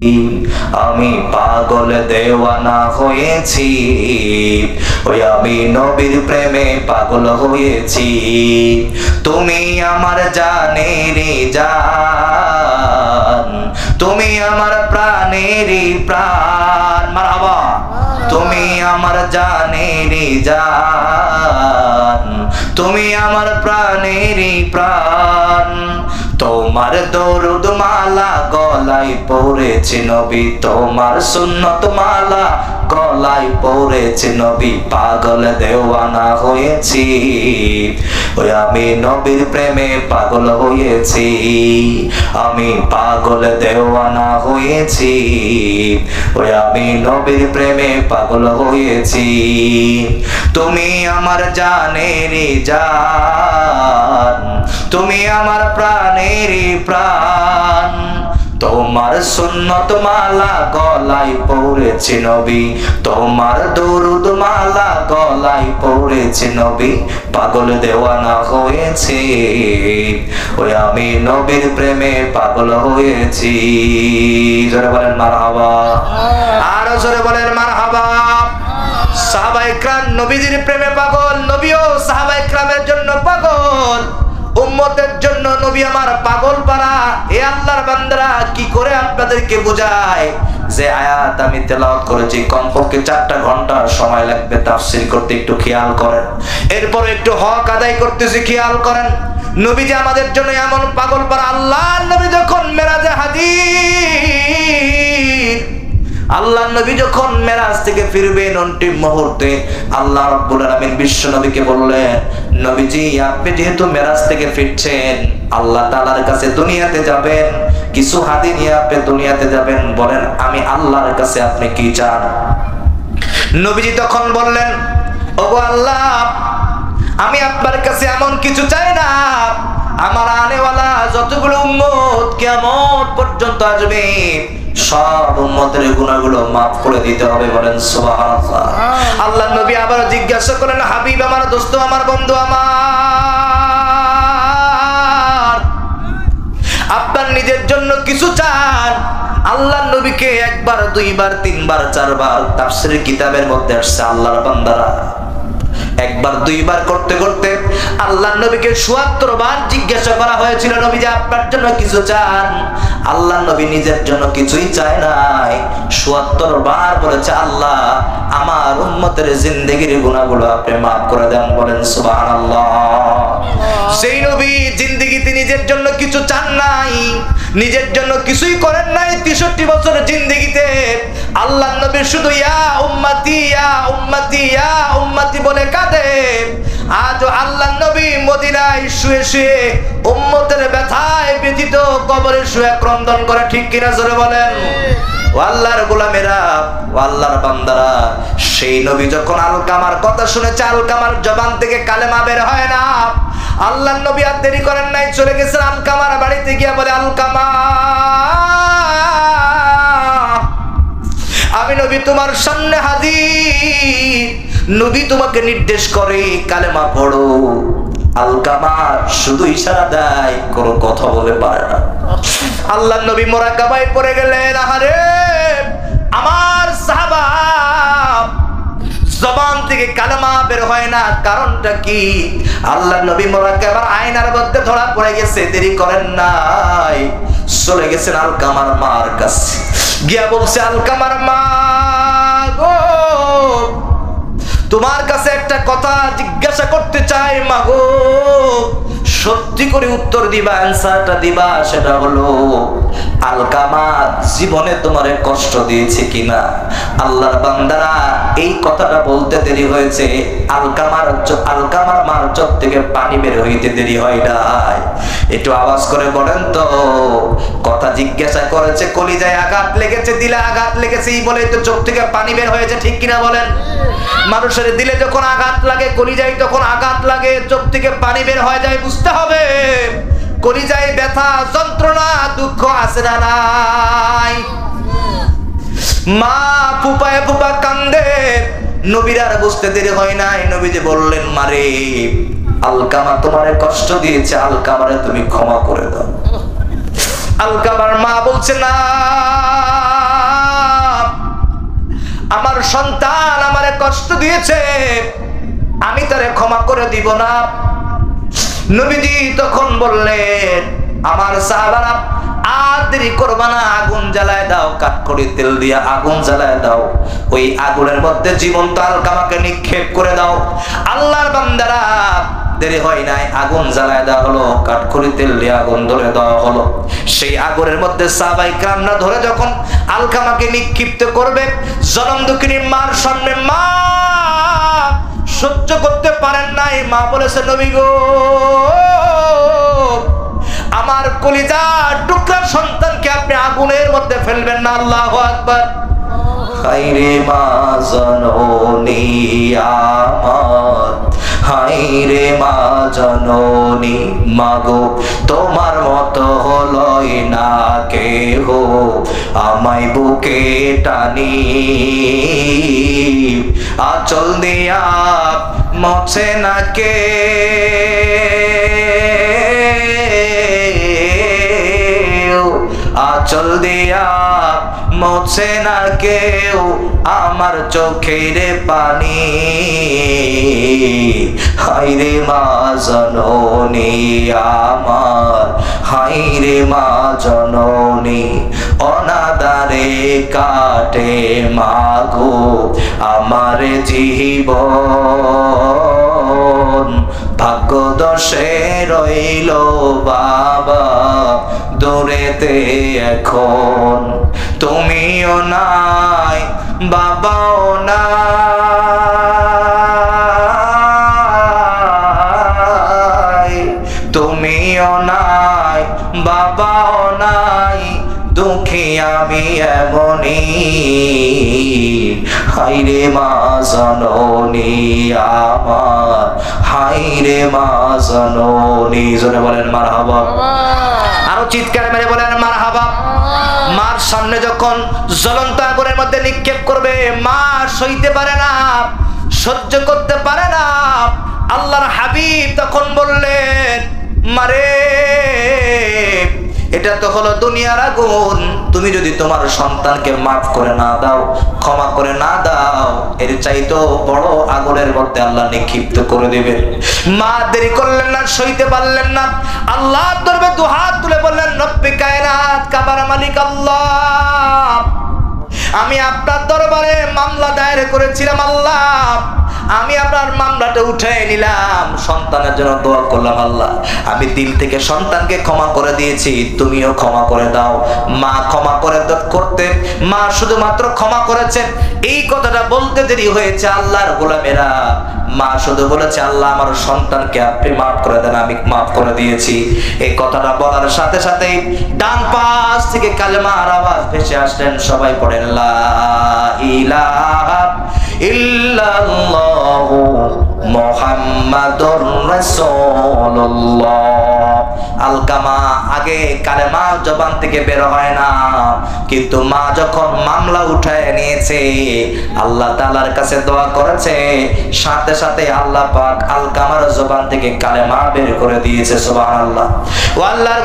আমি পাগল দেওয়ানা হয়েছি, ওই আমি নবীর প্রেমে পাগল হয়েছি। তুমি আমার জানের জান, তুমি আমার প্রাণের প্রাণ, মারহাবা। তুমি আমার জানের জান, তুমি আমার প্রাণের প্রাণ। তোমার দরুদ মালা গলায় পড়েছে নবী, তোমার সুন্নত মালা গলায় পড়েছে নবী। পাগল দেওয়ানা হয়েছি, ওই আমি নবীর প্রেমে পাগল হয়েছি। আমি পাগল দেওয়ানা হয়েছি, ওই আমি নবীর প্রেমে পাগল হয়েছি। তুমি আমার জানের জান, তুমি আমার প্রাণের প্রাণ। তোমার সুন্নত মালা গলায় পড়েছে নবী, তোমার দরুদ মালা গলায় পড়েছে নবী। পাগল দেওয়ানা হয়েছে, ওই আমি নবীর প্রেমে পাগল হয়েছি। জোরে বলেন মারহাবা, আরো জোরে বলেন মারহাবা। সাহাবায়ে কেরাম নবীজির প্রেমে পাগল, নবীও সাহাবায়ে কেরামের জন্য পাগল। উম্মতের জন্য নবী আমার পাগল পারা। এ আল্লাহর বান্দারা, কি করে আপনাদেরকে বোঝায় যে আয়াত আমি তেলাওয়াত করেছি কমপক্ষে 4টা ঘন্টা সময় লাগবে তাফসীর করতে, একটু খেয়াল করেন। এরপর একটু হক আদায় করতেছি, খেয়াল করেন। নবী যে আমাদের জন্য এমন পাগল পারা। আল্লাহর নবী যখন মেরাজে হাজির, আল্লাহর নবী যখন মেরাজ থেকে ফিরবেন অন্তিম মুহূর্তে, আল্লাহ রাব্বুল আলামিন বিশ্ব নবীকে বললেন, নবীজি আপনি যেহেতু মেরাজ থেকে ফিরছেন, আল্লাহ তাআলার কাছে দুনিয়াতে যাবেন, কিছু হাদিয়া নিয়ে আপনি দুনিয়াতে যাবেন, বলেন আমি আল্লাহর কাছে আপনি কি চান? নবীজি তখন বললেন, ওগো আল্লাহ, আমি আপনার কাছে এমন কিছু চাই না, আমার আনেওয়ালা যতগুলো উম্মত কিয়ামত পর্যন্ত আসবে সব উম্মতের গুনাহগুলো মাফ করে দিতে হবে, বলেন সুবহানাল্লাহ। আল্লাহর নবী আবার জিজ্ঞাসা করলেন, হাবিব আমার, দোস্ত আমার, বন্ধু আমার, আপনার নিজের জন্য কিছু চান? আল্লাহর নবীকে একবার, দুইবার, তিনবার, চারবার তাফসীরের কিতাবের মধ্যে আসছে, আল্লাহর বান্দারা একবার দুইবার করতে করতে আল্লাহর নবীকে ৭৪ বার জিজ্ঞাসা করা হয়েছিল, নবী যে আপনার জন্য কিছু চান? আল্লাহর নবী নিজের জন্য কিছুই চায় নাই, ৭৪ বার বলেছে, আল্লাহ আমার উম্মতের জিন্দেগির গুনাহগুলো আপনি মাফ করে দেন, বলেন সুবহানাল্লাহ। সেই নবী জিন্দেগিতে নিজের জন্য কিছু চান নাই, নিজের জন্য কিছুই করেন নাই। ৬৩ বছর জিন্দেগিতে আল্লাহর নবী শুধু ইয়া উম্মতি, ইয়া উম্মতি, ইয়া উম্মতি বলে কাঁদে। আজ আল্লাহর নবী মদিনায় শুয়ে শুয়ে উম্মতের ব্যথায় ব্যথিত কবরে শুয়ে ক্রন্দন করে, ঠিক কিনা জোরে বলেন? ও আল্লাহর গোলামেরা, ও আল্লাহর বান্দারা, সেই নবী যখন আলকামার কথা শুনেছে, আলকামার জবান থেকে কালেমা বের হয় না। আল্লাহর নবী আর দেরি করেন নাই, চলে গেছেন আলকামার বাড়িতে গিয়ে বলে, আলকামা, আমি নবী তোমার সামনে হাজির। নবী তোমাকে নির্দেশ করে কালেমা পড়ো। আলকামা শুধু ইশারা দেয়, কোনো কথা বলে পারে না। আল্লাহর নবী মুরাকাবায় পড়ে গেলেন। আহারে আমার সাহাবা, জবান থেকে কালেমা বের হয় না, কারণটা কি? আল্লাহর নবী মুরাকাবার আয়নার মধ্যে ধরা পড়ে গেছে। দেরি করেন নাই, চলে গেছেন আলকামার মার কাছে, গিয়া বলছে, আলকামার মা গো, তোমার কাছে একটা কথা জিজ্ঞাসা করতে চাই মা গো, সত্যি করে উত্তর দিবা, অ্যানসারটা দিবা। সেটা হলো, আলকামা জীবনে তোমারে কষ্ট দিয়েছে কিনা? আল্লাহর বান্দারা, এই কথাটা বলতে দেরি হয়েছে, আলকামার মার চোখ থেকে পানি বের হইতে দেরি হয় নাই। একটু আওয়াজ করে বলেন তো, কথা জিজ্ঞাসা করেছে, কলিজায় আঘাত লেগেছে, দিলে আঘাত লেগেছে, এই বলেই তো চোখ থেকে পানি বের হয়েছে, ঠিক কিনা বলেন? মানুষের দিলে যখন আঘাত লাগে, কলিজায় তখন আঘাত লাগে, চোখ থেকে পানি বের হয়ে যায়। বুঝতে হবে, কলিজায় ব্যথা, যন্ত্রণা, দুঃখ আছে না নাই? মা ফুপায় ফুপা কান্দে। নবীর আর বুঝতে দেরি হয় নাই, নবী যে বললেন, মারে আলকামা তোমারে কষ্ট দিয়েছে, আলকামারে তুমি ক্ষমা করে দাও। আলকামার মা বলছে, না কষ্ট দিয়েছে, আমি তারে ক্ষমা করে দিব না। নবীজি তখন বললেন, আমার সাহাবারা আর দেরি করবা না, আগুন জ্বালায় দাও, কাঠখড়ি তেল দিয়া আগুন জ্বালায় দাও, ওই আগুনের মধ্যে জীবন্ত আলকামাকে নিক্ষেপ করে দাও। আল্লাহর বান্দারা দেরি হয় নাই, আগুন জ্বালায় দেওয়া হলো, কাঠখড়ি তেল দিয়ে আগুন ধরে দেওয়া হলো। সেই আগুনের মধ্যে সাহাবায়ে কেরামরা ধরে যখন আলকামাকে নিক্ষিপ্ত করবে, জনম দুঃখিনী মার সামনে মা সহ্য করতে পারেন নাই। মা বলেছে, নবী গো, আমার কলিজার টুকরা সন্তানকে আপনি আগুনের মধ্যে ফেলবেন না। আল্লাহু আকবার। হায়রে মা জননী আমার, হায়রে মা জননী, মাগো তোমার মতো হলই না কেহ, আমায় বুকে টানি আঁচল দিয়া মোছে না কে, আঁচল দিয়া মোছে না কেউ আমার চোখের পানি। হায়রে মা জননী আমার, হায়রে মা জননী, অনাদারে কাটে মাগো আমার জীবন, ভাগ্য দোষে রইল বাবা দূরেতে এখন, তুমিও নাই বাবাও নাই, তুমিও নাই বাবাও নাই, দুঃখী আমি এমনি। হায়রে মা জননী আমার, হায়রে মা জননী। জোরে বলেন মারহাবা। আরো চিৎকার মেরে বলেন মারহাবা। মার সামনে যখন জ্বলন্ত আগুনের মধ্যে নিক্ষেপ করবে, মা সইতে পারে না, সহ্য করতে পারে না। আল্লাহর হাবিব তখন বললেন, মারে এটা তো হলো দুনিয়ার আগুন, তুমি যদি তোমার সন্তানকে মাফ করে না দাও, ক্ষমা করে না দাও, এর চাইতো বড় আগুনের মধ্যে আল্লাহ নিক্ষিপ্ত করে দিবেন। মা দেরি করলেন না, সইতে পারলেন না, আল্লাহর দরবারে দুহাত তুলে বললেন, রব্বে কায়নাত কাবার মালিক আল্লাহ, আমি আপনার দরবারে মামলা দায়ের করেছিলাম আল্লাহ, আমি আপনার মামলাটা উঠাই নিলাম, সন্তানের জন্য দোয়া করলাম আল্লাহ, আমি দিল থেকে সন্তানকে ক্ষমা করে দিয়েছি, তুমিও ক্ষমা করে দাও। মা ক্ষমা করে করতে, মা শুধুমাত্র ক্ষমা করেছেন, এই কথাটা বলতে দেরি হয়েছে আল্লাহর গোলামেরা। মা শুধু বলেছে, আল্লাহ আমার সন্তানকে আপনি মাফ করে দেন, আমি মাফ করে দিয়েছি। এই কথাটা বলার সাথে সাথেই ডান পাশ থেকে কালেমার আওয়াজ ভেসে আসলেন। সবাই পড়েন লা ইলাহা ইল্লাল্লাহু মুহাম্মাদুর রাসূলুল্লাহ। আলকামা আগে কালেমা জবান থেকে বের হয় না, কিন্তু মা যখন মামলা উঠায় নিয়েছে, আল্লাহ তাআলার কাছে দোয়া করেছে, সাথে সাথে আল্লাহ পাক আলকামার জবান থেকে কালেমা বের করে দিয়েছে। সুবহানাল্লাহ। ও আল্লাহর